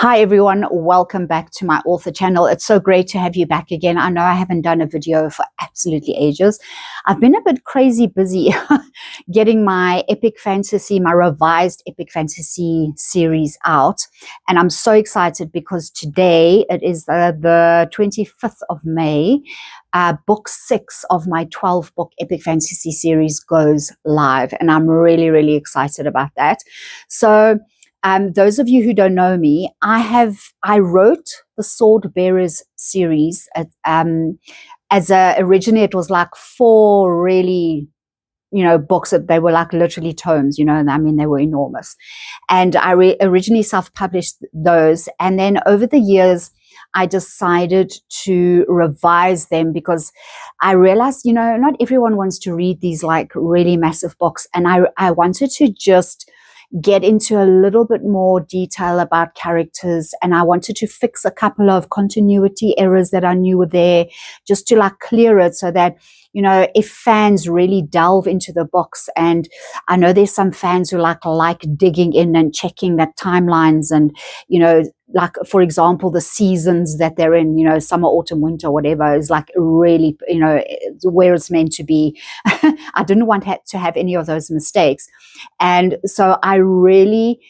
Hi everyone, welcome back to my author channel. It's so great to have you back again. I know I haven't done a video for absolutely ages. I've been a bit crazy busy getting my epic fantasy, my revised epic fantasy series out. And I'm so excited because today it is the 25th of May. Book 6 of my 12-book epic fantasy series goes live. And I'm really, really excited about that. So those of you who don't know me, I wrote the Sword Bearers series originally it was like 4 really, books. They were like literally tomes, and I mean, they were enormous. And I originally self-published those. And then over the years, I decided to revise them because I realized, not everyone wants to read these like really massive books. And I wanted to just get into a little bit more detail about characters, and I wanted to fix a couple of continuity errors that I knew were there, just to like clear it so that, if fans really delve into the books, and I know there's some fans who like digging in and checking that timelines and, like, for example, the seasons that they're in, summer, autumn, winter, whatever, is like really, where it's meant to be. I didn't want to have any of those mistakes. And so I really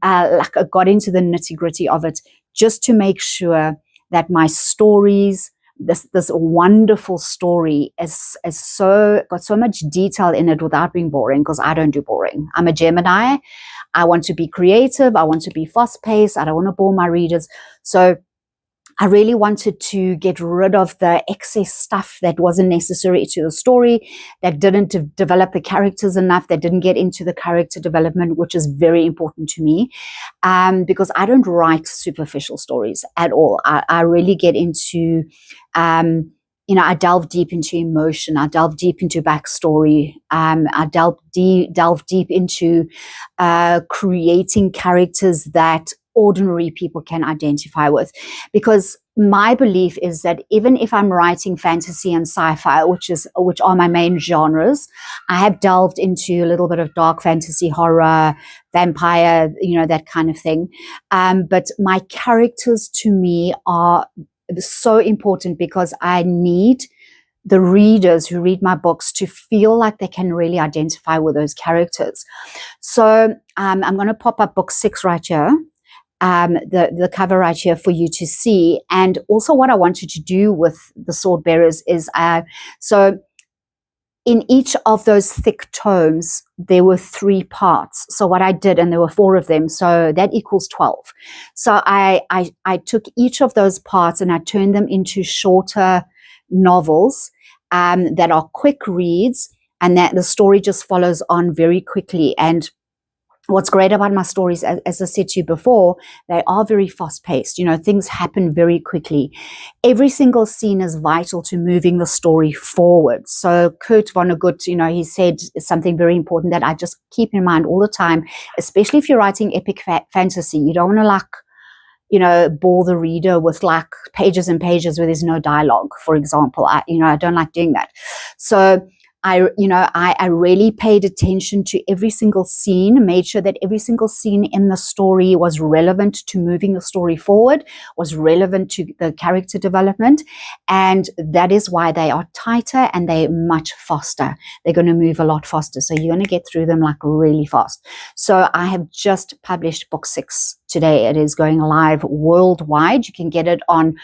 got into the nitty-gritty of it just to make sure that my stories, this wonderful story is got so much detail in it without being boring, because I don't do boring. I'm a Gemini. I want to be creative. I want to be fast-paced. I don't want to bore my readers. So I really wanted to get rid of the excess stuff that wasn't necessary to the story, that didn't develop the characters enough, that didn't get into the character development, which is very important to me, because I don't write superficial stories at all. I really get into, I delve deep into emotion. I delve deep into backstory. I delve deep into creating characters that ordinary people can identify with, because my belief is that even if I'm writing fantasy and sci-fi, which are my main genres, I have delved into a little bit of dark fantasy, horror, vampire, that kind of thing. But my characters to me are so important, because I need the readers who read my books to feel like they can really identify with those characters. So I'm going to pop up book 6 right here. The cover right here for you to see. And also what I wanted to do with the Sword Bearers is, so in each of those thick tomes, there were 3 parts. So what I did, and there were 4 of them, so that equals 12. So I took each of those parts and I turned them into shorter novels that are quick reads, and that the story just follows on very quickly. And what's great about my stories, as I said to you before, they are very fast-paced. Things happen very quickly. Every single scene is vital to moving the story forward. So Kurt Vonnegut, he said something very important that I just keep in mind all the time, especially if you're writing epic fantasy. You don't want to bore the reader with like pages and pages where there's no dialogue, for example. I don't like doing that. So I really paid attention to every single scene, made sure that every single scene in the story was relevant to moving the story forward, was relevant to the character development. And that is why they are tighter and they're much faster. They're going to move a lot faster. So you're going to get through them like really fast. So I have just published book 6 today. It is going live worldwide. You can get it on,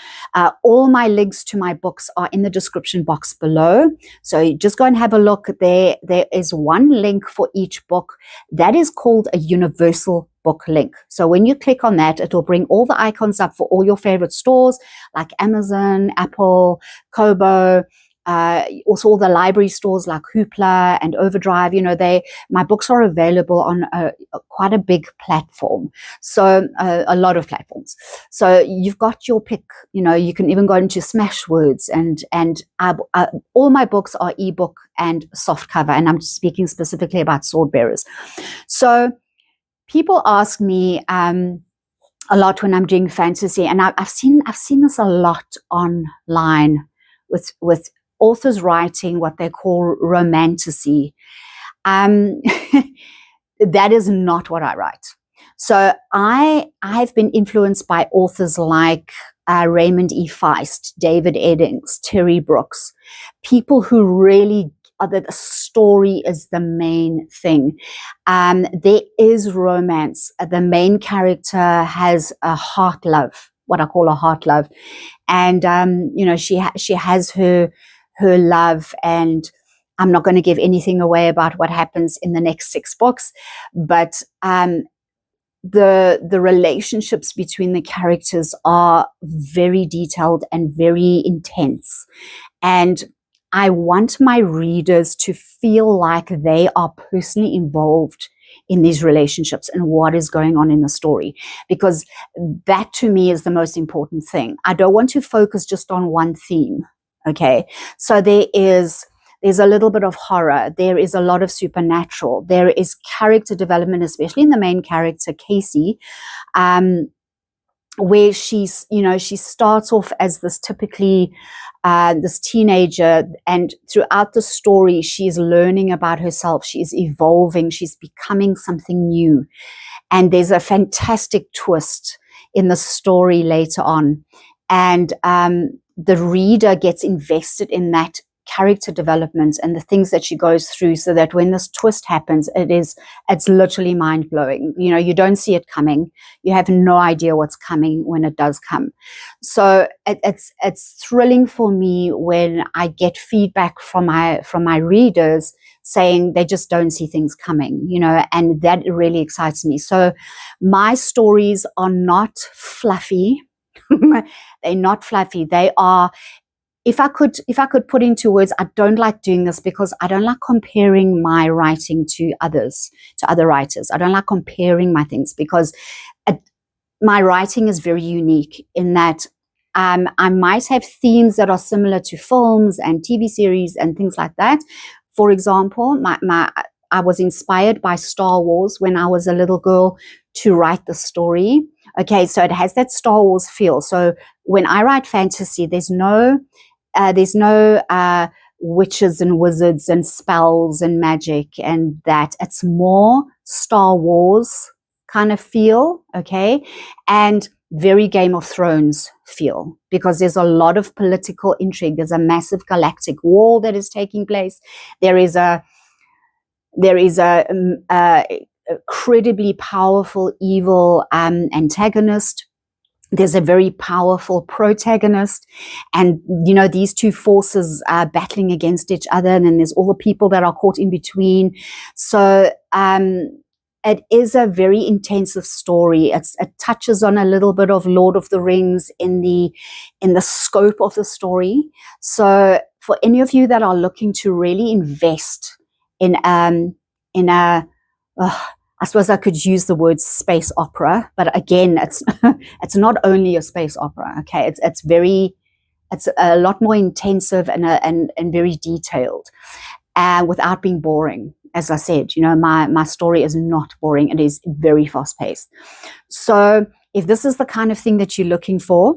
all my links to my books are in the description box below. So you just go and have a look there. There is one link for each book that is called a universal book link. So when you click on that, it will bring all the icons up for all your favorite stores like Amazon, Apple, Kobo, also all the library stores like Hoopla and Overdrive. My books are available on quite a big platform, so a lot of platforms. So you've got your pick. You can even go into Smashwords, and all my books are ebook and softcover, and I'm speaking specifically about Sword Bearers. So people ask me a lot when I'm doing fantasy, and I've seen this a lot online with authors writing what they call romantasy. That is not what I write. So I've been influenced by authors like Raymond E. Feist, David Eddings, Terry Brooks, people who really are that the story is the main thing. There is romance. The main character has a heart love, what I call a heart love, and she has her love, and I'm not going to give anything away about what happens in the next 6 books, but the relationships between the characters are very detailed and very intense. And I want my readers to feel like they are personally involved in these relationships and what is going on in the story, because that to me is the most important thing. I don't want to focus just on one theme. Okay. So there's a little bit of horror. There is a lot of supernatural. There is character development, especially in the main character, Casey, where she starts off as this typically this teenager, and throughout the story, she's learning about herself. She's evolving. She's becoming something new. And there's a fantastic twist in the story later on. And the reader gets invested in that character development and the things that she goes through, so that when this twist happens, it's literally mind-blowing. You don't see it coming. You have no idea what's coming when it does come. So it's thrilling for me when I get feedback from my readers saying they just don't see things coming, and that really excites me. So my stories are not fluffy. They're not fluffy. They are, if I could put into words, I don't like doing this because I don't like comparing my writing to other writers. I don't like comparing my things because my writing is very unique in that I might have themes that are similar to films and TV series and things like that. For example, I was inspired by Star Wars when I was a little girl to write the story. Okay, so it has that Star Wars feel. So when I write fantasy, there's no witches and wizards and spells and magic and that. It's more Star Wars kind of feel, okay, and very Game of Thrones feel, because there's a lot of political intrigue. There's a massive galactic war that is taking place. There is a incredibly powerful evil antagonist. There's a very powerful protagonist, and these two forces are battling against each other, and then there's all the people that are caught in between. So it is a very intensive story. It touches on a little bit of Lord of the Rings in the scope of the story. So for any of you that are looking to really invest in a I suppose I could use the word space opera, but again, it's not only a space opera. Okay, it's a lot more intensive and very detailed, without being boring. As I said, my story is not boring. It is very fast paced. So if this is the kind of thing that you're looking for,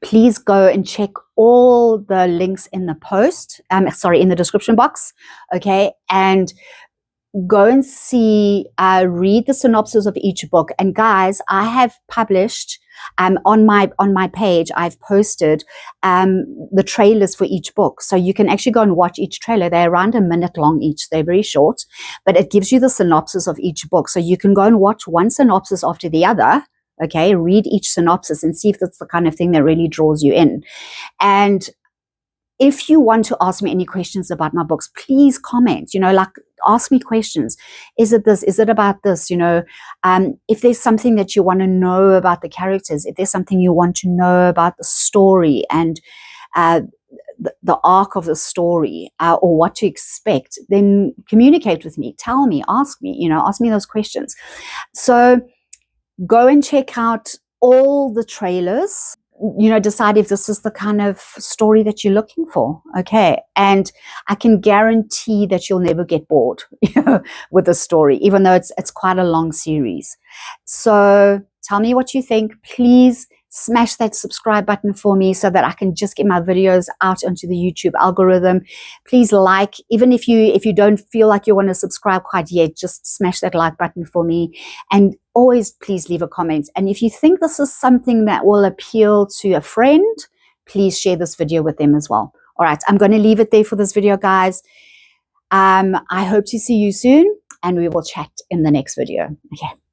please go and check all the links in the post. In the description box. Okay, and go and read the synopsis of each book. And guys, I have published on my page, I've posted the trailers for each book. So you can actually go and watch each trailer. They're around a minute long each. They're very short, but it gives you the synopsis of each book. So you can go and watch one synopsis after the other. Okay, read each synopsis and see if that's the kind of thing that really draws you in. And if you want to ask me any questions about my books, please comment, ask me questions. Is it this? Is it about this? If there's something that you want to know about the characters, if there's something you want to know about the story and the arc of the story, or what to expect, then communicate with me, tell me, ask me those questions. So go and check out all the trailers. Decide if this is the kind of story that you're looking for. Okay. And I can guarantee that you'll never get bored with the story, even though it's quite a long series. So tell me what you think. Please smash that subscribe button for me so that I can just get my videos out onto the YouTube algorithm. Please like, even if you don't feel like you want to subscribe quite yet, just smash that like button for me. And always please leave a comment. And if you think this is something that will appeal to a friend, please share this video with them as well. All right, I'm going to leave it there for this video, guys. I hope to see you soon, and we will chat in the next video. Okay.